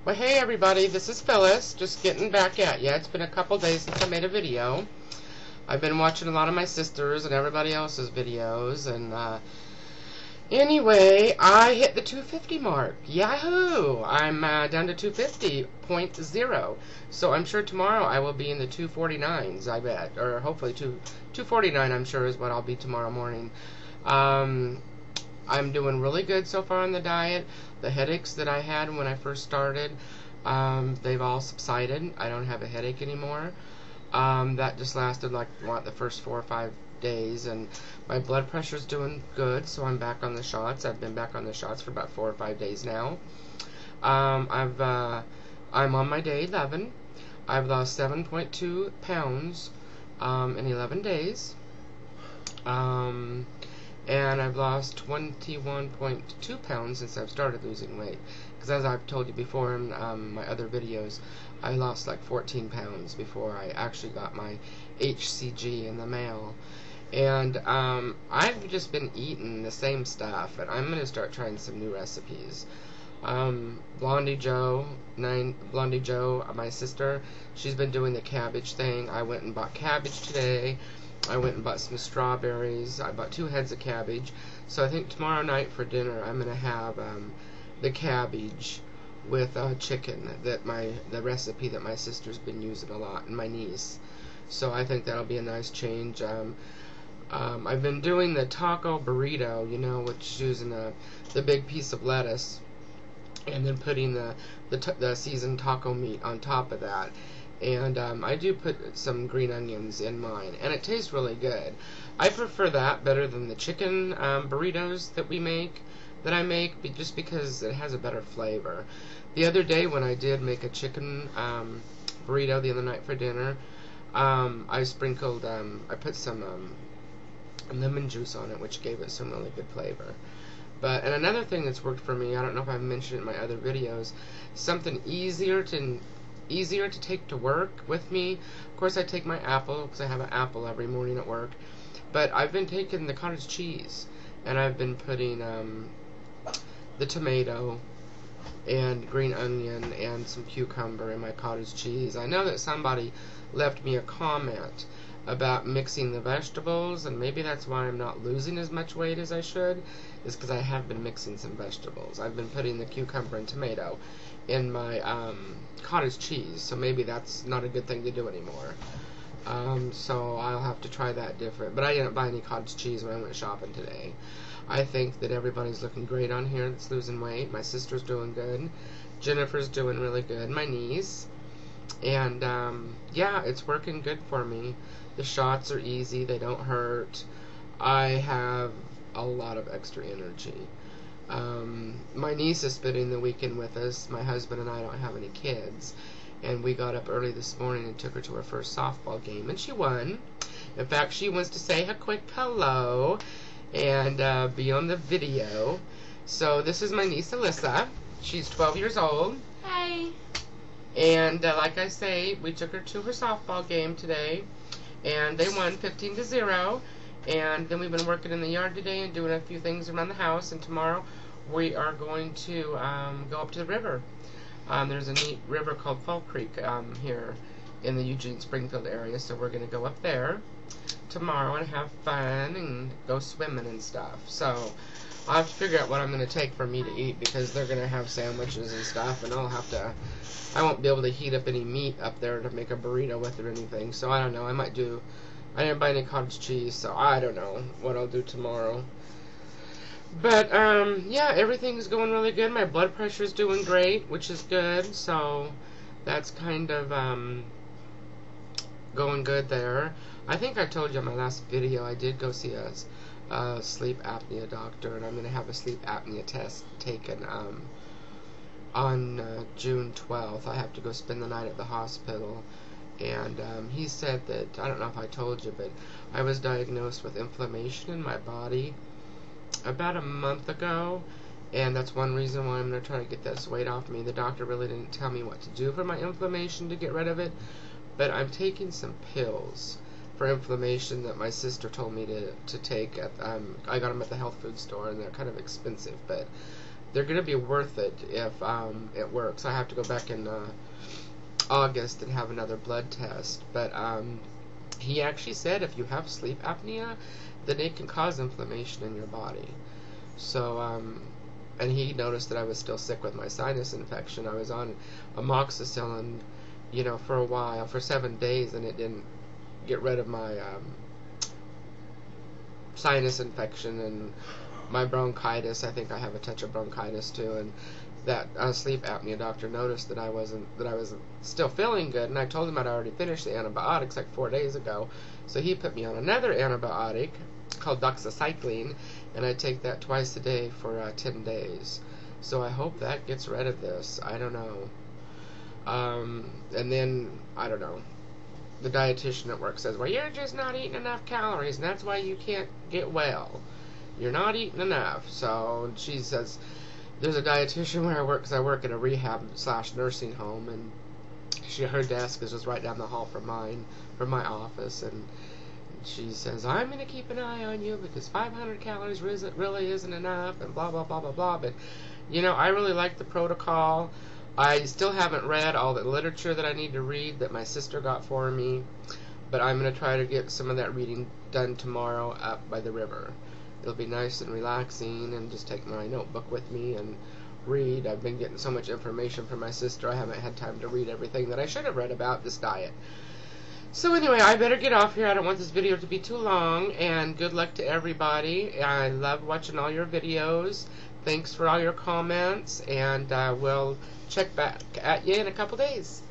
Well, hey everybody, this is Phyllis, just getting back at ya. It's been a couple days since I made a video. I've been watching a lot of my sisters and everybody else's videos, and anyway, I hit the 250 mark. Yahoo! I'm down to 250.0, so I'm sure tomorrow I will be in the 249s, I bet, or hopefully 249 I'm sure is what I'll be tomorrow morning. I'm doing really good so far on the diet. The headaches that I had when I first started, they've all subsided. I don't have a headache anymore. That just lasted like the first 4 or 5 days, and my blood pressure's doing good, so I'm back on the shots. I've been back on the shots for about 4 or 5 days now. I'm on my day 11. I've lost 7.2 pounds in 11 days. And I've lost 21.2 pounds since I've started losing weight. Because as I've told you before in my other videos, I lost like 14 pounds before I actually got my HCG in the mail. And I've just been eating the same stuff, and I'm going to start trying some new recipes. Blondie Joe, my sister, she's been doing the cabbage thing. I went and bought cabbage today. I went and bought some strawberries. I bought 2 heads of cabbage. So I think tomorrow night for dinner I'm going to have the cabbage with chicken, the recipe that my sister's been using a lot, and my niece. So I think that'll be a nice change. I've been doing the taco burrito, you know, which is using the big piece of lettuce and then putting the seasoned taco meat on top of that. And I do put some green onions in mine, and it tastes really good. I prefer that better than the chicken burritos that I make, just because it has a better flavor. The other day when I did make a chicken burrito the other night for dinner, I sprinkled, I put some lemon juice on it, which gave it some really good flavor. And another thing that's worked for me, I don't know if I've mentioned it in my other videos, something easier to take to work with me. Of course, I take my apple, because I have an apple every morning at work. But I've been taking the cottage cheese, and I've been putting the tomato and green onion and some cucumber in my cottage cheese. I know that somebody left me a comment about mixing the vegetables, and maybe that's why I'm not losing as much weight as I should, is because I have been mixing some vegetables. I've been putting the cucumber and tomato in my cottage cheese, so maybe that's not a good thing to do anymore. So I'll have to try that different. But I didn't buy any cottage cheese when I went shopping today. I think that everybody's looking great on here that's losing weight. My sister's doing good. Jennifer's doing really good. My niece. And yeah, it's working good for me. The shots are easy. They don't hurt. I have a lot of extra energy. My niece is spending the weekend with us. My husband and I don't have any kids, and we got up early this morning and took her to her first softball game, and she won. In fact, she wants to say a quick hello and be on the video. So this is my niece Alyssa. She's 12 years old. Hi. And like I say, we took her to her softball game today, and they won 15-0. And then we've been working in the yard today and doing a few things around the house, and tomorrow we are going to go up to the river. There's a neat river called Fall Creek here in the Eugene-Springfield area, so we're going to go up there tomorrow and have fun and go swimming and stuff. So I'll have to figure out what I'm going to take for me to eat, because they're going to have sandwiches and stuff, and I won't be able to heat up any meat up there to make a burrito with or anything, so I don't know. I didn't buy any cottage cheese, so I don't know what I'll do tomorrow. But, yeah, everything's going really good. My blood pressure's doing great, which is good, so that's kind of, going good there. I think I told you in my last video I did go see a sleep apnea doctor, and I'm going to have a sleep apnea test taken, on June 12th. I have to go spend the night at the hospital. And he said that, I don't know if I told you, but I was diagnosed with inflammation in my body about a month ago, and that's one reason why I'm going to try to get this weight off me. The doctor really didn't tell me what to do for my inflammation to get rid of it, but I'm taking some pills for inflammation that my sister told me to take. I got them at the health food store, and they're kind of expensive, but they're going to be worth it if it works. I have to go back in August and have another blood test. But he actually said if you have sleep apnea, then it can cause inflammation in your body. So, and he noticed that I was still sick with my sinus infection. I was on amoxicillin, you know, for a while, for 7 days, and it didn't get rid of my sinus infection and my bronchitis. I think I have a touch of bronchitis too, and that sleep apnea doctor noticed that I was still feeling good, and I told him I'd already finished the antibiotics like 4 days ago, so he put me on another antibiotic called doxycycline, and I take that twice a day for 10 days. So I hope that gets rid of this. I don't know. And then I don't know. The dietitian at work says, well, you're just not eating enough calories, and that's why you can't get well. You're not eating enough. So she says, there's a dietitian where I work, because I work at a rehab/nursing home, and her desk is just right down the hall from my office, and she says, I'm going to keep an eye on you because 500 calories really isn't enough, and blah, blah, blah, blah, blah. But, you know, I really like the protocol. I still haven't read all the literature that I need to read that my sister got for me, but I'm going to try to get some of that reading done tomorrow up by the river. It'll be nice and relaxing, and just take my notebook with me and read. I've been getting so much information from my sister, I haven't had time to read everything that I should have read about this diet. So anyway, I better get off here. I don't want this video to be too long, and good luck to everybody. I love watching all your videos. Thanks for all your comments, and we'll check back at you in a couple days.